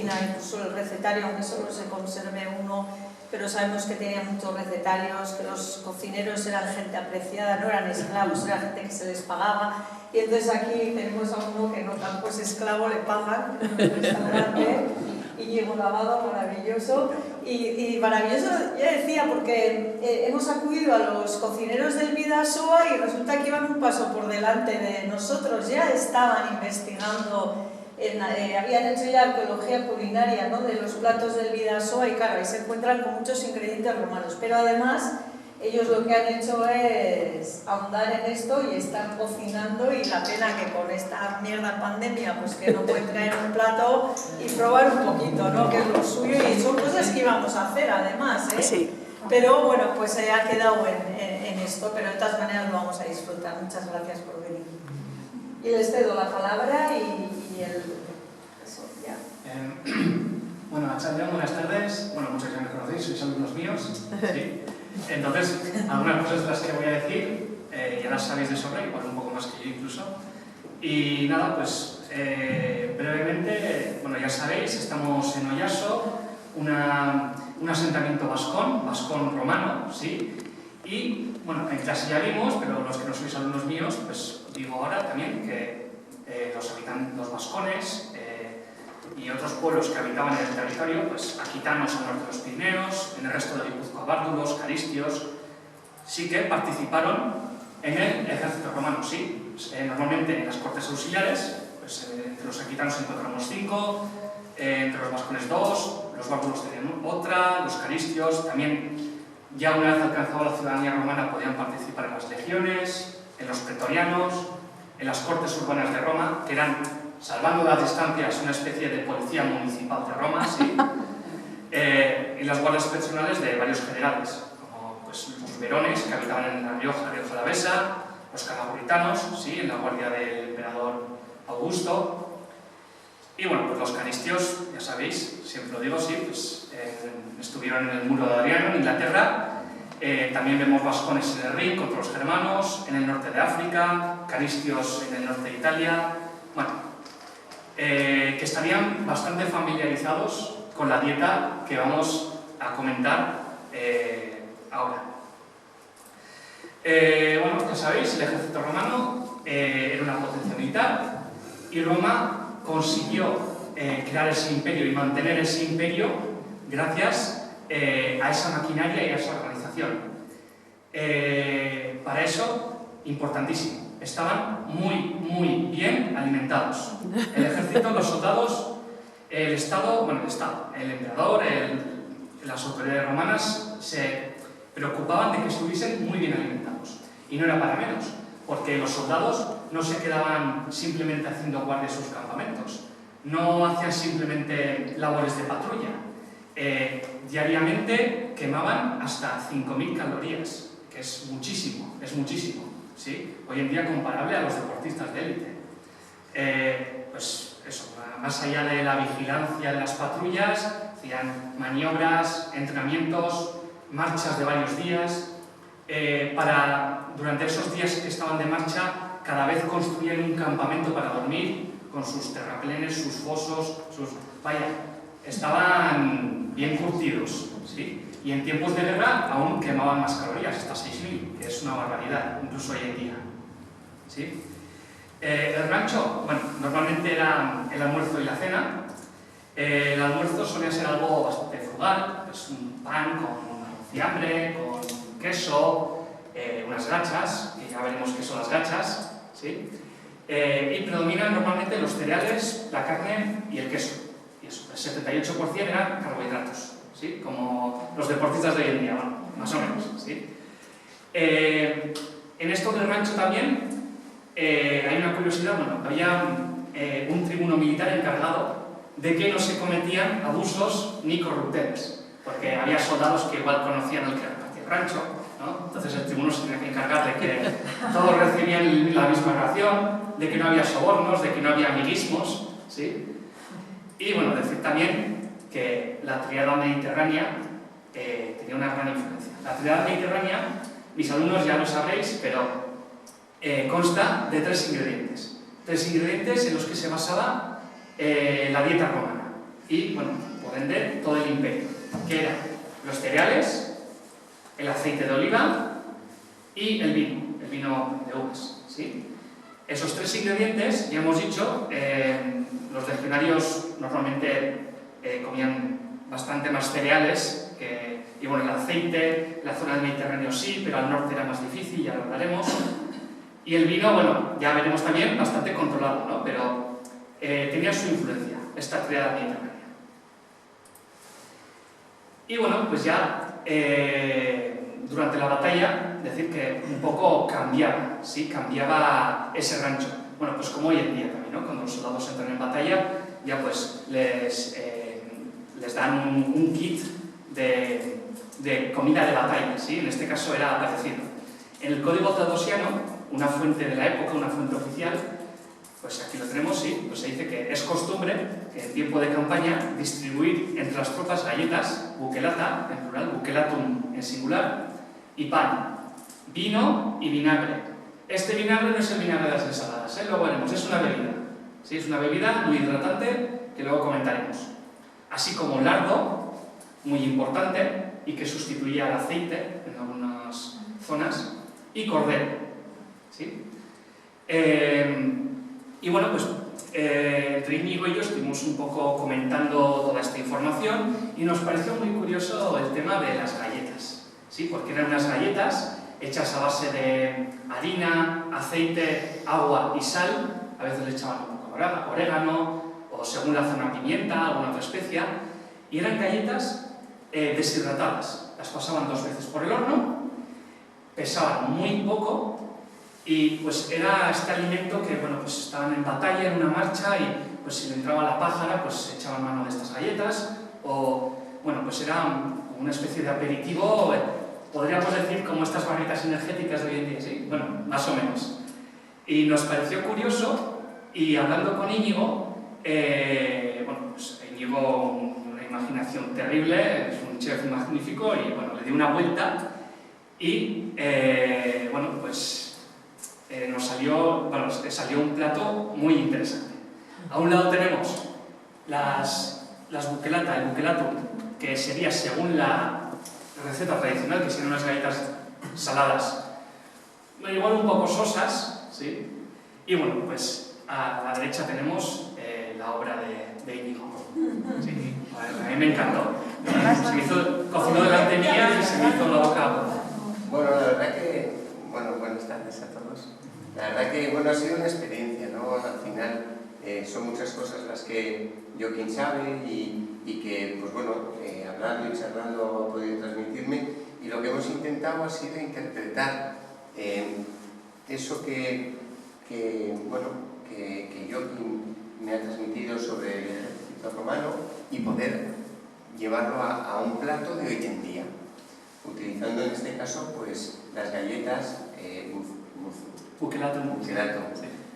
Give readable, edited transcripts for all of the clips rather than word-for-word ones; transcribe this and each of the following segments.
cocina, incluso el recetario, aunque solo se conserve uno, pero sabemos que tenía muchos recetarios, que los cocineros eran gente apreciada, no eran esclavos, era gente que se les pagaba. Y entonces aquí tenemos a uno que no tampoco es esclavo, le pagan en un restaurante, y Diego Lavado, maravilloso. Y maravilloso, ya decía, porque hemos acudido a los cocineros del Bidasoa y resulta que iban un paso por delante de nosotros, ya estaban investigando. Habían hecho ya arqueología culinaria, ¿no?, de los platos del Bidasoa, y claro, ahí se encuentran con muchos ingredientes romanos, pero además ellos lo que han hecho es ahondar en esto y están cocinando, y la pena que con esta mierda pandemia pues que no pueden traer un plato y probar un poquito, ¿no?, que es lo suyo, y son cosas que íbamos a hacer además, ¿eh? Sí. Pero bueno, pues se ha quedado en esto, pero de todas maneras lo vamos a disfrutar. Muchas gracias por venir. Y les cedo la palabra y eso, ya. Bueno, Achaldeón, buenas tardes. Bueno, muchos ya me conocéis, sois alumnos míos. Sí. Entonces, algunas cosas de las que voy a decir ya las sabéis de sobra, igual un poco más que yo incluso. Y nada, pues brevemente, bueno, ya sabéis, estamos en Oyaso, un asentamiento vascón romano, ¿sí? Y, bueno, en clase ya vimos, pero los que no sois alumnos míos, pues digo ahora también que los vascones y otros pueblos que habitaban en el territorio, pues aquitanos al norte de los Pirineos, en el resto de Guipúzcoa, bárdulos, caristios, sí que participaron en el ejército romano, sí. Normalmente en las cortes auxiliares, pues entre los aquitanos encontramos 5, entre los vascones 2, los bárdulos tenían otra, los caristios también, ya una vez alcanzada la ciudadanía romana, podían participar en las legiones, en los pretorianos, en las cortes urbanas de Roma, que eran, salvando las distancias, una especie de policía municipal de Roma, ¿sí? Y las guardias personales de varios generales, como pues, los verones, que habitaban en La Rioja Alavesa, los carnavuritanos, ¿sí?, en la guardia del emperador Augusto. Y bueno, pues los caristios, ya sabéis, siempre lo digo, sí, pues estuvieron en el muro de Adriano, en Inglaterra. También vemos vascones en el Rin contra los germanos, en el norte de África, caristios en el norte de Italia. Bueno, que estarían bastante familiarizados con la dieta que vamos a comentar ahora. Bueno, ya sabéis, el ejército romano era una potencia militar, y Roma consiguió crear ese imperio y mantener ese imperio gracias a esa maquinaria y a esa organización. Para eso, importantísimo, estaban muy bien alimentados. El ejército, los soldados, el Estado, el emperador, las autoridades romanas se preocupaban de que estuviesen muy bien alimentados. Y no era para menos, porque los soldados no se quedaban simplemente haciendo guardia en sus campamentos, no hacían simplemente labores de patrulla. Diariamente quemaban hasta 5.000 calorías, que es muchísimo, ¿sí? Hoy en día comparable a los deportistas de élite. Pues eso, más allá de la vigilancia de las patrullas, hacían maniobras, entrenamientos, marchas de varios días. Durante esos días que estaban de marcha, cada vez construían un campamento para dormir, con sus terraplenes, sus fosos, vaya, estaban bien curtidos, ¿sí? Y en tiempos de guerra aún quemaban más calorías, hasta 6.000, que es una barbaridad, incluso hoy en día, ¿sí? El rancho, bueno, normalmente era el almuerzo y la cena. El almuerzo solía ser algo bastante frugal, pues un pan con fiambre, con queso, unas gachas, que ya veremos qué son las gachas, ¿sí? Y predominan normalmente los cereales, la carne y el queso. Y eso, el 78% eran carbohidratos, ¿sí? Como los deportistas de hoy en día, bueno, más o menos, ¿sí? En esto del rancho también hay una curiosidad, bueno, había un tribuno militar encargado de que no se cometían abusos ni corrupteles, porque había soldados que igual conocían el que repartía el rancho, ¿no? Entonces el tribuno se tenía que encargar de que todos recibían la misma ración, de que no había sobornos, de que no había amiguismos, ¿sí? Y bueno, decir también que la tríada mediterránea tenía una gran influencia. La tríada mediterránea, mis alumnos ya lo sabréis, pero consta de 3 ingredientes. 3 ingredientes en los que se basaba la dieta romana. y, bueno, por ende, todo el imperio, que eran los cereales, el aceite de oliva y el vino de uvas, ¿sí? Esos tres ingredientes, ya hemos dicho, los legionarios normalmente comían bastante más cereales, y bueno, el aceite, la zona del Mediterráneo sí, pero al norte era más difícil, ya lo hablaremos. Y el vino, bueno, ya veremos también, bastante controlado, ¿no? Pero tenía su influencia, esta triada mediterránea. Y bueno, pues ya durante la batalla, decir que un poco cambiaba, ¿sí? Cambiaba ese rancho. Bueno, pues como hoy en día también, ¿no? Cuando los soldados entran en batalla, ya pues les dan un kit de comida de batalla, ¿sí? En este caso era parecido. En el Código Teodosiano, una fuente de la época, una fuente oficial, pues aquí lo tenemos, sí, pues se dice que es costumbre, que en tiempo de campaña, distribuir entre las tropas galletas, bukelata, en plural, bukelatum en singular, y pan, vino y vinagre. Este vinagre no es el vinagre de las ensaladas, luego veremos, es una bebida, ¿sí? Es una bebida muy hidratante que luego comentaremos. Así como lardo, muy importante, y que sustituía al aceite en algunas zonas, y cordero, ¿sí? Y bueno, pues entre Íñigo y yo estuvimos un poco comentando toda esta información y nos pareció muy curioso el tema de las galletas, ¿sí? Porque eran unas galletas hechas a base de harina, aceite, agua y sal, a veces le echaban un poco de orégano, o según la zona pimienta, alguna otra especia, y eran galletas deshidratadas. Las pasaban 2 veces por el horno, pesaban muy poco y pues era este alimento que, bueno, pues estaban en batalla, en una marcha, y pues si le entraba la pájara, pues echaban mano de estas galletas, o bueno, pues era como una especie de aperitivo, podríamos decir como estas barritas energéticas de hoy en día, ¿sí? Bueno, más o menos. Y nos pareció curioso, y hablando con Íñigo, bueno, pues Íñigo, una imaginación terrible, es un chef magnífico, y bueno, le dio una vuelta, y bueno, pues nos salió, bueno, salió un plato muy interesante. A un lado tenemos las bukelata, el bukelatum, que sería según la receta tradicional, que serían unas galletas saladas, igual un poco sosas, ¿sí? Y bueno, pues a la derecha tenemos la obra de Íñigo. Sí, a mí me encantó. Se me hizo, cocinó delante mía y se me hizo la boca. Bueno, la verdad que, bueno, buenas tardes a todos. La verdad que, bueno, ha sido una experiencia, ¿no? Al final son muchas cosas las que yo, quien sabe, y que, pues bueno, hablando y charlando ha podido transmitirme, y lo que hemos intentado ha sido interpretar eso que Joaquín me ha transmitido sobre el ejército romano, y poder llevarlo a un plato de hoy en día, utilizando en este caso pues las galletas Bukelatum. Sí.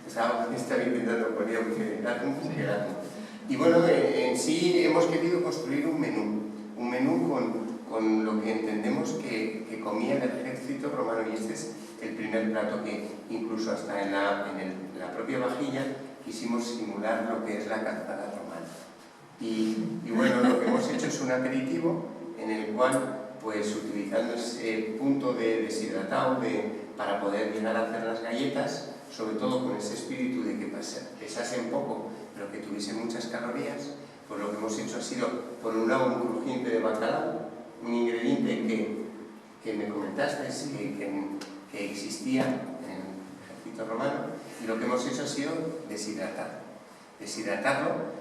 Estaba intentando poner bukelatum. Y bueno, en sí hemos querido construir un menú con lo que entendemos que comía el ejército romano, y este es el primer plato que incluso hasta en la propia vajilla quisimos simular lo que es la calzada romana. Y bueno, lo que hemos hecho es un aperitivo en el cual, pues utilizando ese punto de deshidratado para poder llegar a hacer las galletas, sobre todo con ese espíritu de que pesasen poco pero que tuviesen muchas calorías, pues lo que hemos hecho ha sido, por un lado, un crujiente de bacalao, un ingrediente que me comentaste que existía en el ejército romano, y lo que hemos hecho ha sido deshidratarlo.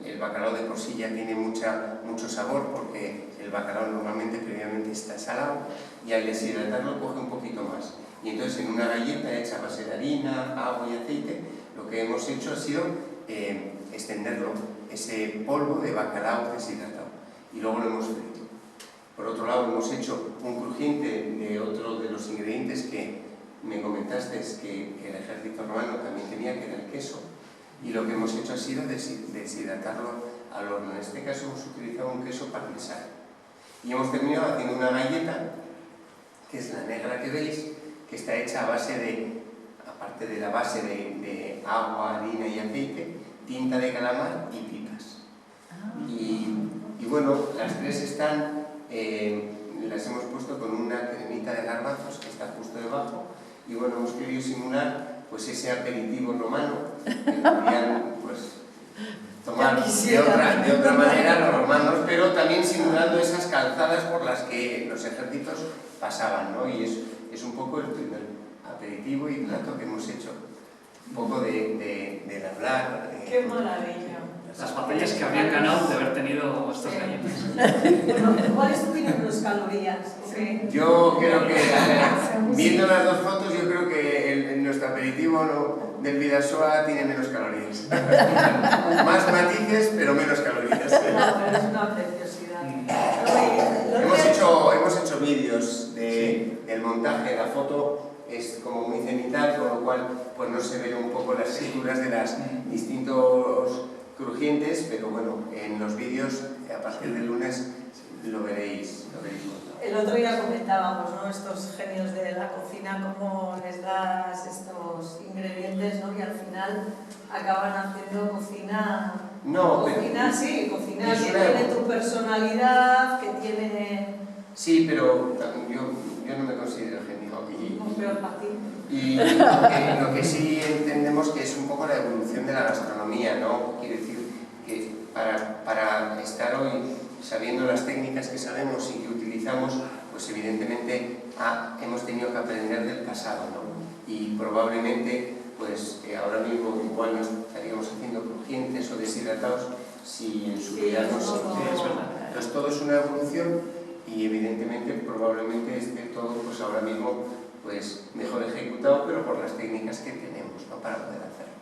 El bacalao de por sí ya tiene mucho sabor, porque el bacalao normalmente previamente está salado, y al deshidratarlo coge un poquito más. Y entonces en una galleta hecha a base de harina, agua y aceite, lo que hemos hecho ha sido extenderlo, ese polvo de bacalao deshidratado, y luego lo hemos frito. Por otro lado, hemos hecho un crujiente de otro de los ingredientes que me comentaste que el ejército romano también tenía, que era el queso. Y lo que hemos hecho ha sido deshidratarlo al horno. En este caso hemos utilizado un queso parmesano. Y hemos terminado haciendo una galleta, que es la negra que veis, que está hecha a base de, aparte de la base de agua, harina y aceite, tinta de calamar y pipas. bueno, las tres están, las hemos puesto con una cremita de garbanzos que está justo debajo, y bueno, hemos querido simular pues ese aperitivo romano que podían pues tomar de otra manera los romanos, pero también simulando esas calzadas por las que los ejércitos pasaban, ¿no? Y es un poco el primer aperitivo y plato que hemos hecho, un poco del hablar. ¡Qué maravilla! Las batallas que habrían ganado de haber tenido estas galletas. Bueno, ¿cuál es tu opinión de las calorías? ¿Okay? Yo creo que, viendo las dos fotos, yo creo que nuestro aperitivo del Bidasoa tiene menos calorías. Más matices, pero menos calorías. No, pero es una preciosidad. Hemos hecho vídeos del montaje. La foto es como muy cenital, con lo cual pues no se ven un poco las texturas de las distintos crujientes, pero bueno, en los vídeos a partir del lunes lo veréis montado. El otro día comentábamos, ¿no? Estos genios de la cocina, cómo les das estos ingredientes, ¿no? Y al final acaban haciendo cocina. No, cocina que tiene tu personalidad, que tiene. Sí, pero yo no me considero genio. Peor para ti. Y lo que sí entendemos que es un poco la evolución de la gastronomía, ¿no? Quiere decir que para estar hoy sabiendo las técnicas que sabemos y que utilizamos, pues evidentemente hemos tenido que aprender del pasado, ¿no? Y probablemente, pues ahora mismo igual no estaríamos haciendo crujientes o deshidratados si en su vida no se Entonces todo es una evolución y evidentemente probablemente esté todo pues ahora mismo pues mejor ejecutado, pero por las técnicas que tenemos, ¿no? Para poder hacerlo.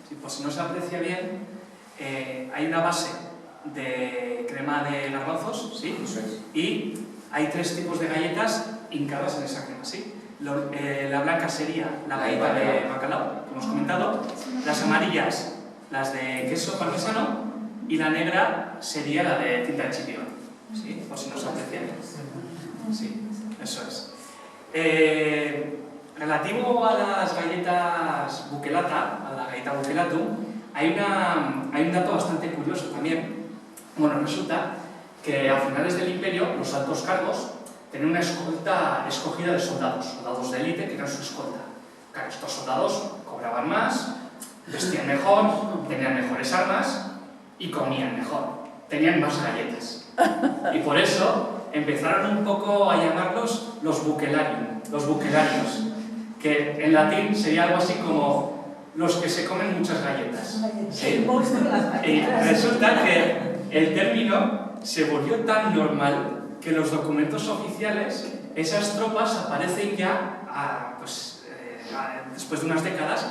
Sí, pues si no se aprecia bien, hay una base de crema de garbanzos, ¿sí? Eso es. Y hay tres tipos de galletas hincadas en esa crema, ¿sí? La blanca sería la galleta de bacalao, que hemos comentado, las amarillas, las de queso parmesano, y la negra sería la de tinta de chipión, ¿sí? Por si no se aprecia bien. Sí, eso es. Relativo a las galletas buchelata, a la galleta buchelatum, hay un dato bastante curioso también. Bueno, resulta que a finales del Imperio los altos cargos tenían una escolta escogida de soldados de élite que eran su escolta. Claro, estos soldados cobraban más, vestían mejor, tenían mejores armas y comían mejor, tenían más galletas. Y por eso empezaron un poco a llamarlos los bucelarios, que en latín sería algo así como los que se comen muchas galletas. ¿Sí? Y resulta que el término se volvió tan normal que en los documentos oficiales esas tropas aparecen ya, después de unas décadas,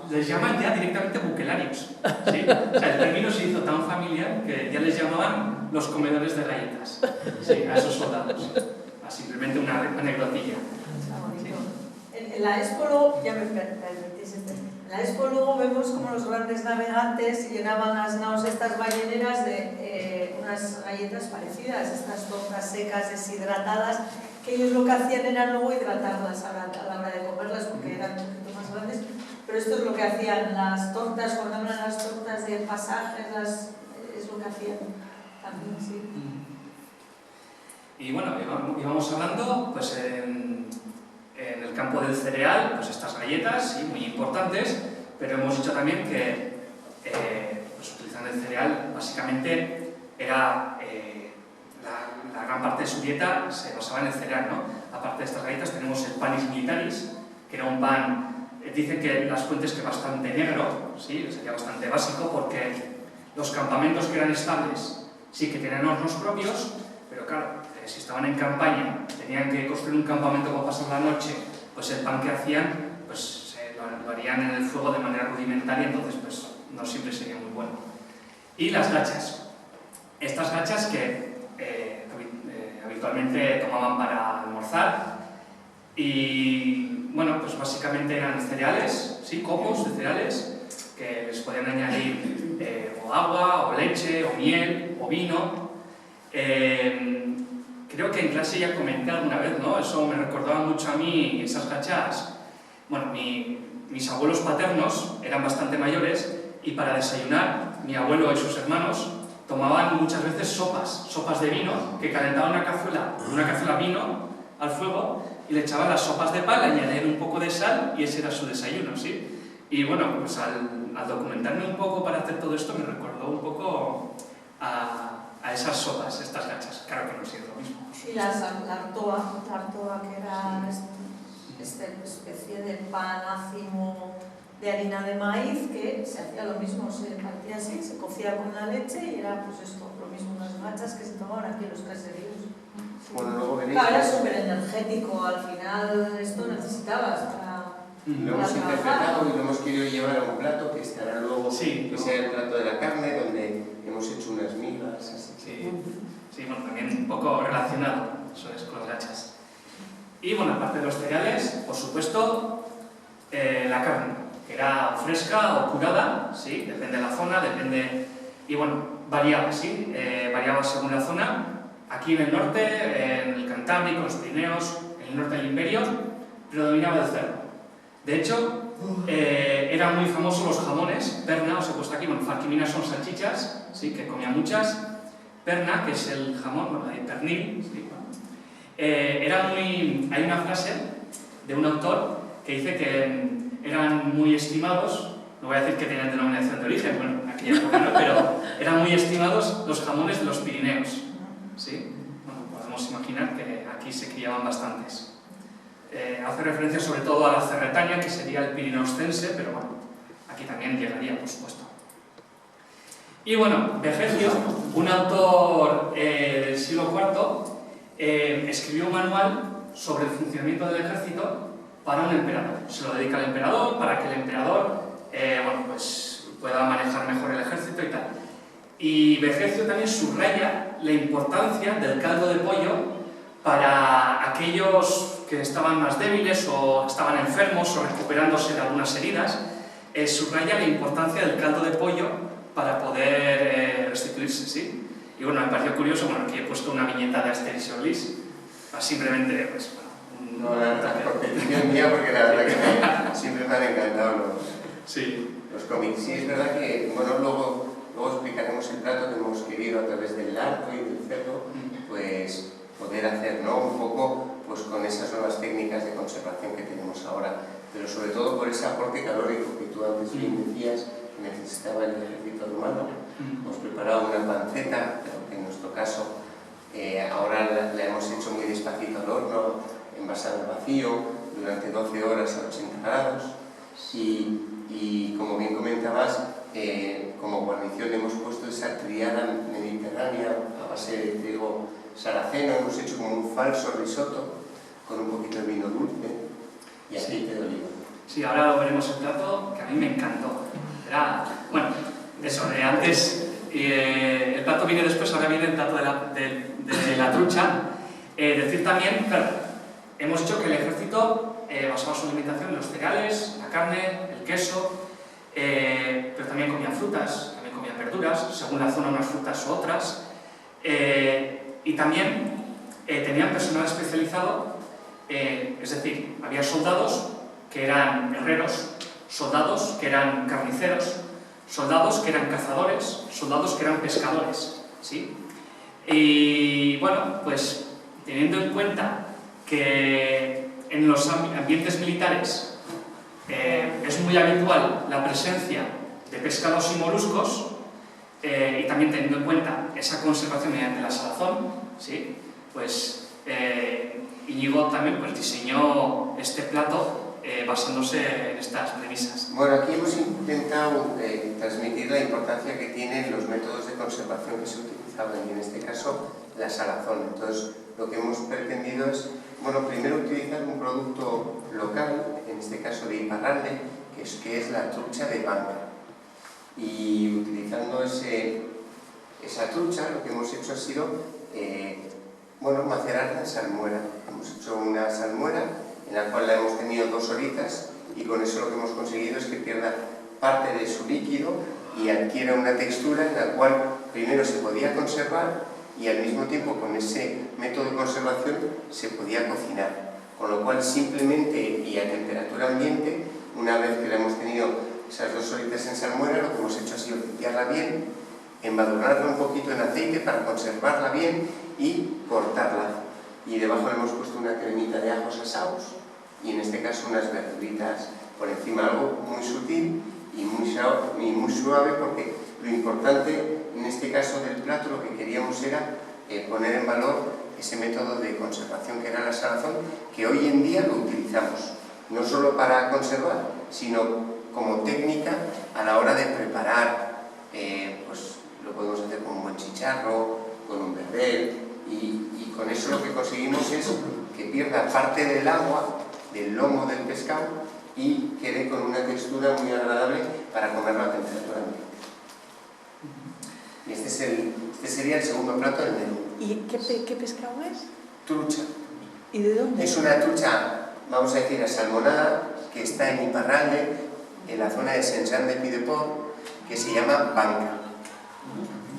les llaman ya directamente bucelarios. ¿Sí? O sea, el término se hizo tan familiar que ya les llamaban los comedores de galletas, ¿sí? A esos soldados. Simplemente una anecdotilla. En la Expo luego, ya me permitís, en la Expo luego vemos como los grandes navegantes llenaban las naos estas balleneras de unas galletas parecidas, estas tortas secas deshidratadas, que ellos lo que hacían era luego hidratarlas a la hora de comerlas porque eran un poquito más grandes, pero esto es lo que hacían las tortas, cuando hablan las tortas de pasajes, es lo que hacían también, sí. Y bueno, íbamos hablando, pues en el campo del cereal, pues estas galletas, sí, muy importantes, pero hemos dicho también que pues utilizando el cereal, básicamente era la gran parte de su dieta se basaba en el cereal, ¿no? Aparte de estas galletas tenemos el panis militaris, que era un pan, dicen que las fuentes que bastante negro, sí, sería bastante básico, porque los campamentos que eran estables sí que tenían hornos propios, pero claro, si estaban en campaña, tenían que construir un campamento para pasar la noche, pues el pan que hacían, pues lo harían en el fuego de manera rudimentaria, entonces pues no siempre sería muy bueno. Y las gachas. Estas gachas que habitualmente tomaban para almorzar y, bueno, pues básicamente eran cereales, sí, copos de cereales, que les podían añadir o agua, o leche, o miel, o vino. Creo que en clase ya comenté alguna vez, ¿no? Eso me recordaba mucho a mí, esas gachas. Bueno, mis abuelos paternos eran bastante mayores y para desayunar, mi abuelo y sus hermanos tomaban muchas veces sopas de vino, que calentaban una cazuela vino al fuego y le echaban las sopas de pan, le añadían un poco de sal y ese era su desayuno, ¿sí? Y bueno, pues al documentarme un poco para hacer todo esto me recordó un poco a esas sopas, estas gachas. Claro que no ha sido lo mismo. Y la artoa, que era esta especie de pan ácimo de harina de maíz, que se hacía lo mismo, se partía así, se cocía con la leche y era pues esto, lo mismo, unas gachas que se tomaban aquí en los caseríos. Bueno, luego veréis... Claro, era súper energético, al final esto necesitabas para... Lo hemos interpretado y lo hemos querido llevar a un plato que estará luego, que sea el plato de la carne, donde hemos hecho unas migas, así. Sí, bueno, también un poco relacionado, eso es, con las gachas. Y bueno, aparte de los cereales, por supuesto, la carne, que era fresca o curada, sí, depende de la zona, depende... Y bueno, variaba, sí, variaba según la zona. Aquí en el norte, en el Cantábrico, en los Pirineos, en el norte del Imperio, predominaba el cerdo. De hecho, eran muy famosos los jamones, perna, os he puesto aquí, bueno, farquiminas son salchichas, sí, que comía muchas. Perna, que es el jamón, bueno, el pernil, sí, bueno. Hay una frase de un autor que dice que eran muy estimados, no voy a decir que tenían denominación de origen, bueno, en aquella época no, pero eran muy estimados los jamones de los Pirineos, ¿sí? Bueno, podemos imaginar que aquí se criaban bastantes. Hace referencia sobre todo a la Cerretania, que sería el Pirineostense, pero bueno, aquí también llegaría, por supuesto. Y bueno, Vegecio, un autor del siglo IV, escribió un manual sobre el funcionamiento del ejército para un emperador. Se lo dedica al emperador para que el emperador bueno, pues, pueda manejar mejor el ejército y tal. Y Vegecio también subraya la importancia del caldo de pollo para aquellos que estaban más débiles o estaban enfermos o recuperándose de algunas heridas. Subraya la importancia del caldo de pollo para poder restituirse, ¿sí? Y bueno, me pareció curioso, bueno, aquí he puesto una viñeta de Asterix y Obelix, simplemente, pues, bueno... No, la competición mía, porque la verdad que siempre me han encantado los cómics. Sí, es verdad que, bueno, luego explicaremos el plato que hemos querido a través del arco y del cerdo, pues poder hacer, ¿no? Un poco, pues con esas nuevas técnicas de conservación que tenemos ahora, pero sobre todo por ese aporte calórico que tú antes bien decías, necesitaba el ejército humano. Hemos preparado una panceta, pero que en nuestro caso ahora la hemos hecho muy despacito al horno, envasada al vacío, durante 12 horas a 80 grados. Y como bien comentabas, como guarnición hemos puesto esa triada mediterránea a base de trigo saraceno, hemos hecho como un falso risotto con un poquito de vino dulce y aceite de oliva. Sí, ahora veremos el plato que a mí me encantó. Bueno, eso, antes el plato viene después, ahora viene el plato de la trucha. Decir también, claro, hemos dicho que el ejército basaba su alimentación en los cereales, la carne, el queso, pero también comían frutas, también comían verduras, según la zona unas frutas u otras, y también tenían personal especializado, es decir, había soldados que eran herreros, soldados que eran carniceros, soldados que eran cazadores, soldados que eran pescadores, ¿sí? Y bueno, pues teniendo en cuenta que en los ambientes militares es muy habitual la presencia de pescados y moluscos, y también teniendo en cuenta esa conservación mediante la salazón, ¿sí? Pues Íñigo también pues, diseñó este plato basándose en estas premisas. Bueno, aquí hemos intentado transmitir la importancia que tienen los métodos de conservación que se utilizaban, y en este caso la salazón. Entonces, lo que hemos pretendido es, bueno, primero utilizar un producto local, en este caso de Iparralde, que es la trucha de banca. Y utilizando esa trucha, lo que hemos hecho ha sido, bueno, macerarla en salmuera. Hemos hecho una salmuera en la cual la hemos tenido 2 horitas, y con eso lo que hemos conseguido es que pierda parte de su líquido y adquiera una textura en la cual primero se podía conservar y al mismo tiempo con ese método de conservación se podía cocinar. Con lo cual simplemente y a temperatura ambiente, una vez que la hemos tenido esas 2 horitas en salmuera, lo que hemos hecho ha sido limpiarla bien embadurnarla un poquito en aceite para conservarla bien y cortarla. Y debajo le hemos puesto una cremita de ajos asados y en este caso unas verduritas por encima, algo muy sutil y muy suave, porque lo importante en este caso del plato, lo que queríamos era poner en valor ese método de conservación que era la salazón, que hoy en día lo utilizamos no solo para conservar, sino como técnica a la hora de preparar, pues lo podemos hacer con un buen chicharro, con un verdel, y con eso lo que conseguimos es que pierda parte del agua, del lomo del pescado, y quede con una textura muy agradable para comerlo a temperatura ambiente. Y este sería el segundo plato del menú. ¿Y qué pescado es? Trucha. ¿Y de dónde? Es una trucha, vamos a decir, asalmonada, que está en Iparralde, en la zona de Saint-Jean-de-Pied-de-Port, que se llama banca.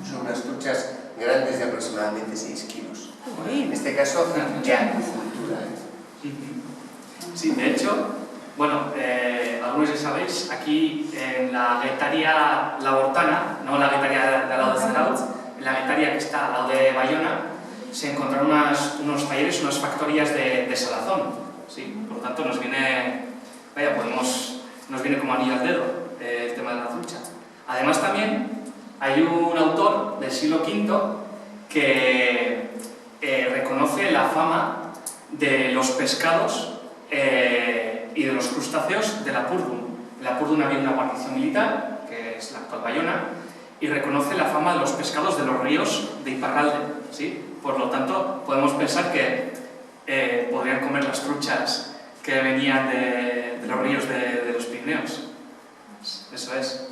Son unas truchas grandes de aproximadamente 6 kilos. En este caso, ya cultura. Sí, de hecho, bueno, algunos ya sabéis, aquí en la Guetaria La Hortana, no la Guetaria de al lado de Zarautz, en la Guetaria que está al lado de Bayona, se encontraron unos talleres, unas factorías de salazón, ¿sí? Por lo tanto, nos viene como anillo al dedo el tema de la trucha. Además, también hay un autor del siglo V que reconoce la fama de los pescados y de los crustáceos de Lapurdum. En Lapurdum había una guarnición militar, que es la actual Bayona, y reconoce la fama de los pescados de los ríos de Iparralde, ¿sí? Por lo tanto, podemos pensar que podrían comer las truchas que venían de los ríos de los Pirineos. Eso es.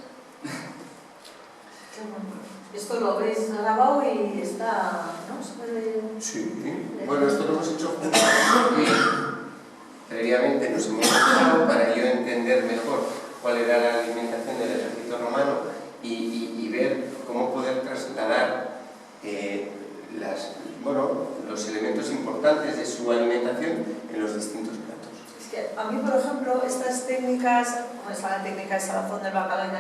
Esto lo habéis grabado y está, ¿no? ¿Se puede...? Sí. Bueno, esto lo hemos hecho juntos porque previamente nos hemos preparado para yo entender mejor cuál era la alimentación del ejército romano y ver cómo poder trasladar los elementos importantes de su alimentación en los distintos platos. Es que a mí, por ejemplo, estas técnicas, como es la técnica de salazón del bacalao,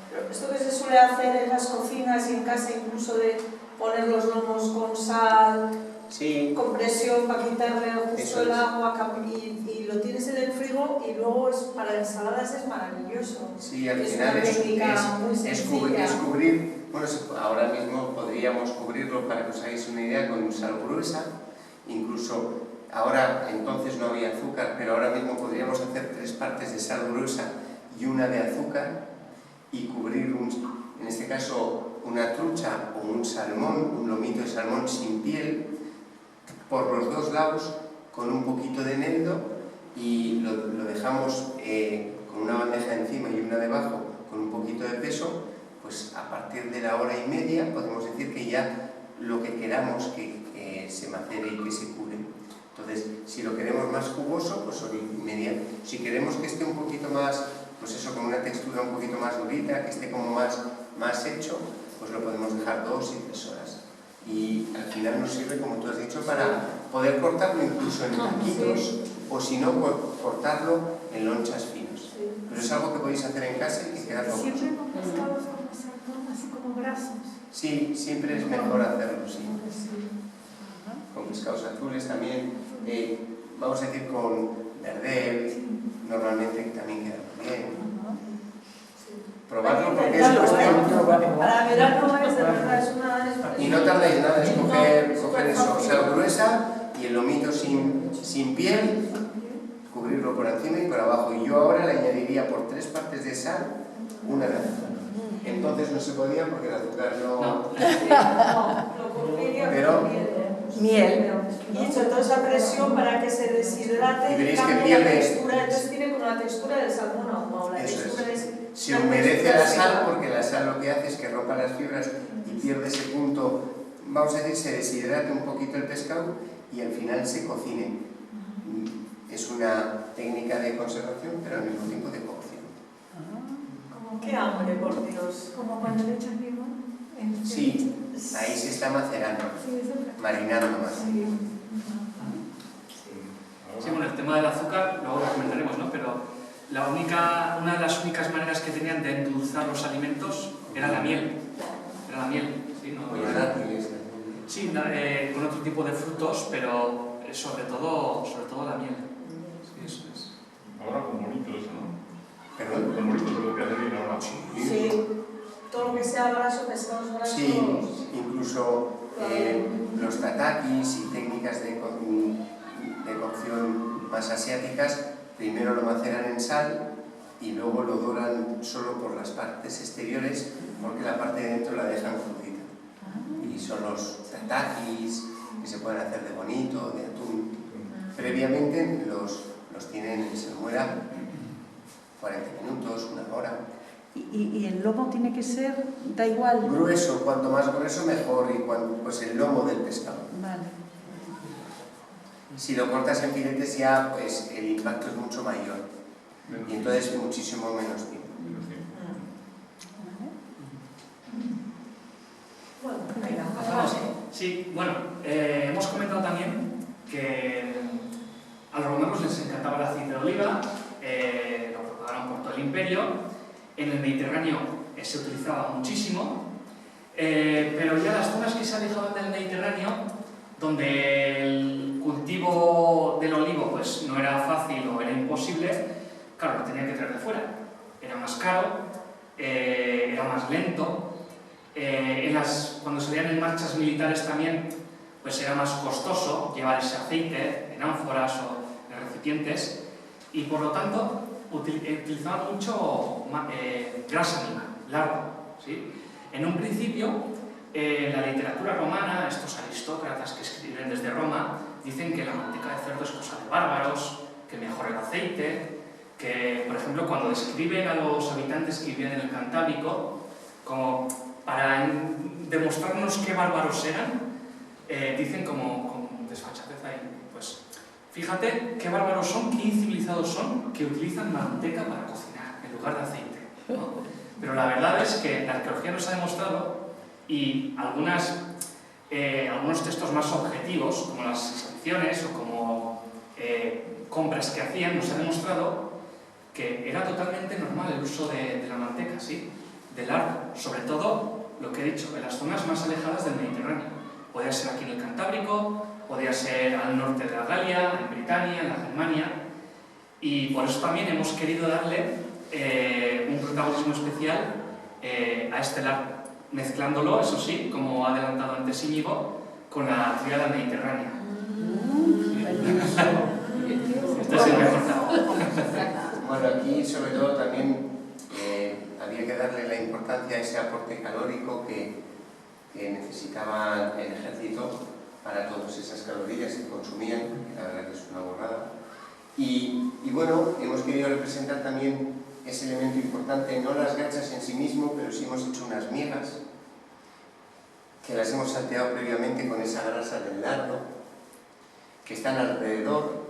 pero esto que se suele hacer en las cocinas y en casa, incluso de poner los lomos con sal, sí, con presión para quitarle justo eso el es. agua, y lo tienes en el frigo y luego para ensaladas es maravilloso. Sí, al Es final una técnica muy sencilla. es cubrir, bueno, ahora mismo podríamos cubrirlo, para que os hagáis una idea, con sal gruesa, incluso ahora, entonces no había azúcar, pero ahora mismo podríamos hacer 3 partes de sal gruesa y una de azúcar y cubrir, en este caso, una trucha o un salmón, un lomito de salmón sin piel, por los 2 lados con un poquito de eneldo, y lo dejamos con una bandeja encima y una debajo con un poquito de peso. Pues a partir de la 1h30 podemos decir que ya lo que queramos que se macere y que se cure. Entonces, si lo queremos más jugoso, pues 1h30. Si queremos que esté un poquito más, pues eso, con una textura un poquito más durita, que esté como más hecho, pues lo podemos dejar 2 y 3 horas. Y al final nos sirve, como tú has dicho, para poder cortarlo incluso en taquitos, o si no, cortarlo en lonchas finas. Pero es algo que podéis hacer en casa y que queda fabuloso. Siempre con pescados como salmón, así como grasos. Sí, siempre es mejor hacerlo, sí. Con pescados azules también, vamos a decir con verdel, normalmente también queda muy bien. Probarlo porque es cuestión. Para verano es de verdad, es una... Y no tardáis nada en coger eso, sal gruesa y el lomito sin piel, cubrirlo por encima y por abajo. Y yo ahora le añadiría por 3 partes de sal, una de azúcar. Entonces no se podía porque el azúcar no... Pero miel. Y hecho toda esa presión para que se deshidrate y veréis que cambie pierde... la textura, entonces tiene como la textura del salmón ahumado. La Eso textura es. es Se una humedece textura la sal seca. porque la sal lo que hace es que rompa las fibras y pierde ese punto, vamos a decir, se deshidrate un poquito el pescado y al final se cocine. Es una técnica de conservación, pero al mismo tiempo de cocción. Qué hambre, por Dios. Como cuando le echas limón. Sí, ahí se está macerando, marinando más. Sí, bueno, el tema del azúcar, luego lo comentaremos, ¿no? Pero una de las únicas maneras que tenían de endulzar los alimentos era la miel. era la miel, ¿sí? No, Con los dátiles. sí, con otro tipo de frutos, pero sobre todo la miel. Sí, eso es. Ahora con monitos, ¿no? ¿Perdón? Con monitos es lo que hace bien ahora. Sí, todo lo que sea graso, pescados grasos. Sí, incluso los tatakis y técnicas de cocción más asiáticas, primero lo maceran en sal y luego lo doran solo por las partes exteriores, porque la parte de dentro la dejan crudita. Y son los tatakis que se pueden hacer de bonito, de atún. Previamente los tienen en salmuera 40 minutos, una hora. ¿Y el lomo tiene que ser, da igual? Grueso, cuanto más grueso mejor, y pues el lomo del pescado. Vale. Si lo cortas en filetes ya, pues el impacto es mucho mayor y entonces muchísimo menos tiempo. Bueno, Venga, Pasamos. Sí, bueno, hemos comentado también que a los romanos les encantaba el aceite de oliva, lo propagaron por todo el imperio. En el Mediterráneo se utilizaba muchísimo, pero ya las zonas que se alejaban del Mediterráneo, donde el cultivo del olivo pues, no era fácil o era imposible, claro, lo tenían que traer de fuera. Era más caro, era más lento. Cuando salían en marchas militares también, pues era más costoso llevar ese aceite en ánforas o en recipientes, y por lo tanto utilizaban mucho grasa animal, largo, ¿sí? En un principio, la literatura romana, estos aristócratas que escriben desde Roma, dicen que la manteca de cerdo es cosa de bárbaros, que mejora el aceite, que, por ejemplo, cuando describen a los habitantes que vivían en el Cantábrico, como para demostrarnos qué bárbaros eran, dicen como desfachatez ahí, pues fíjate qué bárbaros son, qué incivilizados son, que utilizan manteca para cocinar en lugar de aceite, ¿no? Pero la verdad es que la arqueología nos ha demostrado, y algunos textos más objetivos, como las inscripciones o como compras que hacían, nos ha demostrado que era totalmente normal el uso de la manteca, ¿sí? De largo, sobre todo, lo que he dicho, en las zonas más alejadas del Mediterráneo. Podría ser aquí en el Cantábrico, podría ser al norte de la Galia, en Britania, en la Germania, y por eso también hemos querido darle un protagonismo especial a este largo, mezclándolo, eso sí, como ha adelantado antes Íñigo, con la tríada mediterránea. Este es el mejor lado. Bueno, aquí sobre todo también había que darle la importancia a ese aporte calórico que necesitaba el ejército para todas esas calorías que consumían, que la verdad que es una borrada. Y bueno, hemos querido representar también ese elemento importante, no las gachas en sí mismo, pero sí hemos hecho unas migas que las hemos salteado previamente con esa grasa del lardo que están alrededor.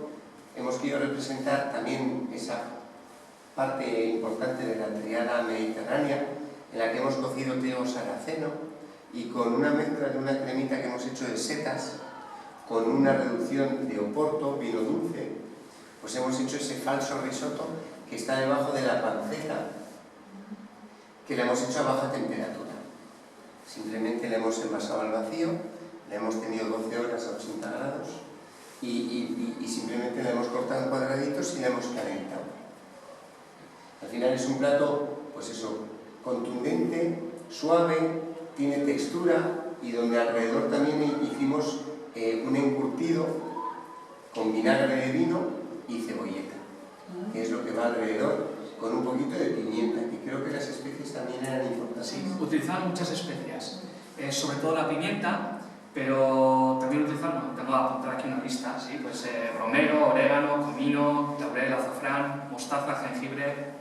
Hemos querido representar también esa parte importante de la triada mediterránea, en la que hemos cocido teo sarraceno y con una mezcla de una cremita que hemos hecho de setas, con una reducción de oporto, vino dulce, pues hemos hecho ese falso risotto que está debajo de la panceta, que le hemos hecho a baja temperatura. Simplemente le hemos envasado al vacío, le hemos tenido 12 horas a 80 grados y simplemente le hemos cortado en cuadraditos y le hemos calentado. Al final es un plato, pues eso, contundente, suave, tiene textura y donde alrededor también hicimos un encurtido con vinagre de vino y cebolleta, que es lo que va alrededor, con un poquito de pimienta, que creo que las especies también eran importantes. Sí, utilizaban muchas especias, sobre todo la pimienta, pero también utilizaban, tengo que apuntar aquí una lista, ¿sí? Pues romero, orégano, comino, laurel, azafrán, mostaza, jengibre,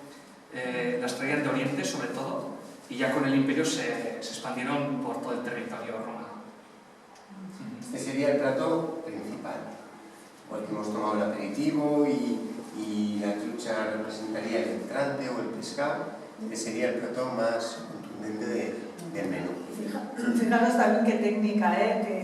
las traían de Oriente sobre todo, y ya con el imperio se expandieron por todo el territorio romano. Este sería el plato principal, porque hemos tomado el aperitivo y la trucha representaría el entrante o el pescado. Este sería el plato más contundente del menú. Fijaros también qué técnica, que